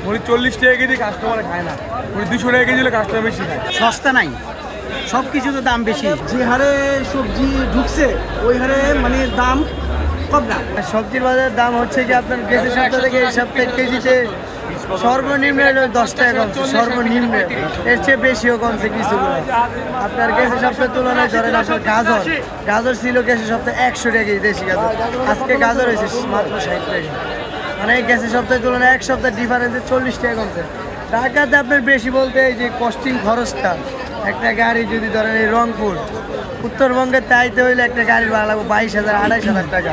উনি 40 টাকা KG customer খায় না, উনি 200 টাকা কেজি হলে কাস্টমার বেশি খায়। সস্তা নাই, সব কিছু তো দাম বেশি। যে হারে সবজি ঢুকছে ওই হারে মানে দাম কম না। সবজির বাজারের দাম হচ্ছে কি আপনার গেছে সপ্তাহ থেকে এই সপ্তাহে কেজিতে সর্বনিম্ন 10 টাকা কমছে, সর্বনিম্ন। এর চেয়ে বেশিও কমছে কিছুগুলো। আপনার গেছে সপ্তাহের তুলনায় ধরেন আপনার গাজর ছিল গেছে সপ্তাহে 100 টাকা কেজি দেশি গাজর, আজকে গাজর হয়েছে মাত্র 60 টাকা। মানে গেছে সপ্তাহের তুলনায় এক সপ্তাহ ডিফারেন্সে 40 টাকা কমছে। ঢাকাতে আপনার বেশি বলতে এই যে কস্টিং খরচটা, একটা গাড়ি যদি ধরেন এই রংপুর উত্তরবঙ্গের তাইতে হইলে একটা গাড়ির ভাড়া লাগবে 22,000 28,000 টাকা।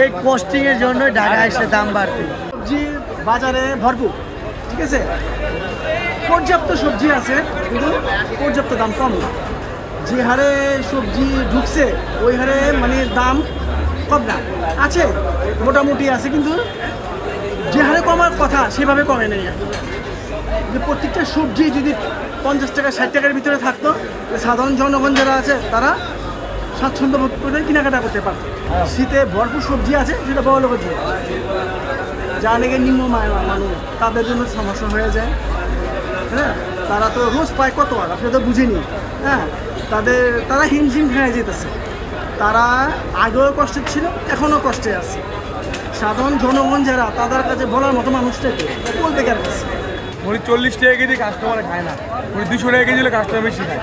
এই কস্টিংয়ের জন্যই ঢাকা এসে দাম বাড়তি। সবজি বাজারে ভরপুর, ঠিক আছে, পর্যাপ্ত সবজি আছে কিন্তু পর্যাপ্ত দাম কম না। যে হারে সবজি ঢুকছে ওই হারে মানে দাম কম না, আছে মোটামুটি আছে, কিন্তু যে হারে কমার কথা সেভাবে কমে নেই। যে প্রত্যেকটা সবজি যদি 50 টাকা 60 টাকার ভিতরে থাকতো, সাধারণ জনগণ যারা আছে তারা স্বাচ্ছন্দ্য বোধ করে কেনাকাটা করতে পারত। শীতে ভরপুর সবজি আছে, সেটা বড় লোকের জন্য, যা নাকি নিম্ন মানুষ তাদের জন্য সমস্যা হয়ে যায়। হ্যাঁ, তারা তো রোজ পায় কত আর আপনি তো বুঝিনি। হ্যাঁ, তারা হিমশিম খেয়ে যেতেছে। তারা আগেও কষ্টে ছিল, এখনও কষ্টে আছে। সাধারণ জনগণ যারা, তাদের কাছে বলার মতো মানুষটাকে বলতে কার কাছে। উনি 40 টাকা কেজি কাস্টমার খায় না, উনি 200 টাকা কেজি হলে কাস্টমার বেশি খায়।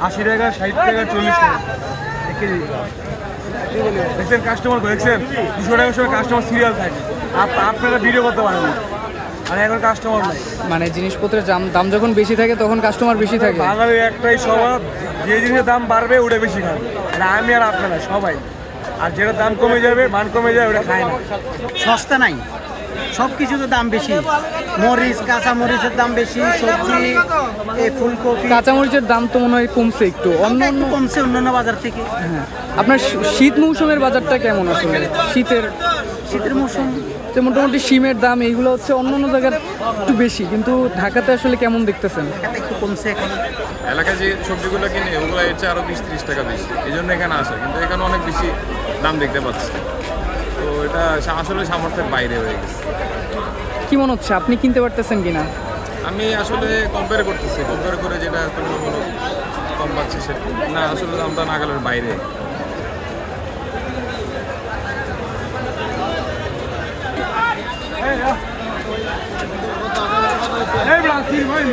80 টাকা 60 টাকা 40 টাকা কেজি দেখছেন কাস্টমার, দেখছেন 200 টাকার সময় কাস্টমার সিরিয়াল থাকে। আপনারা ভিডিও করতে পারেন না, আর এখন কাস্টমার নাই। মানে জিনিসপত্রের দাম যখন বেশি থাকে তখন কাস্টমার বেশি থাকে। বাঙালির একটাই স্বভাব, যে জিনিসের দাম বাড়বে ওটা বেশি খাবে, আর আমি আর আপনারা সবাই। আর যেটা দাম কমে যাবে, মান কমে যাবে, ওটা খায় না। সস্তা নাই, সব কিছু তো দাম বেশি। মরিচ, কাঁচা মরিচের দাম বেশি, সবজি, এই ফুলকপি। কাঁচামরিচের দাম তো মনে হয় কমছে একটু, অন্যান্য কমছে অন্যান্য বাজার থেকে। হ্যাঁ, আপনার শীত মৌসুমের বাজারটা কেমন আসলে? শীতের মৌসুম যে মোটামুটি শিমের দাম এইগুলো হচ্ছে অন্যান্য জায়গার একটু বেশি, কিন্তু ঢাকাতে আসলে কেমন দেখতেছেন? একটু কমছে এখন। এলাকায় যে সবজিগুলো কিনে ওগুলো এর চেয়ে আরও 20-30 টাকা বেশি, এই জন্য এখানে আসে, কিন্তু এখানে অনেক বেশি দাম দেখতে পাচ্ছি। তো এটা আসলে সামর্থ্যের বাইরে হয়ে গেছে। কি মনে হচ্ছে, আপনি কিনতে পারতেছেন কিনা? আমি আসলে কম্পেয়ার করতেছি, কম্পেয়ার করে যেটা তুলনামূলক কম পাচ্ছি সেটা না, আসলে দামটা নাগালের বাইরে। এই ব্রাজিল ভাই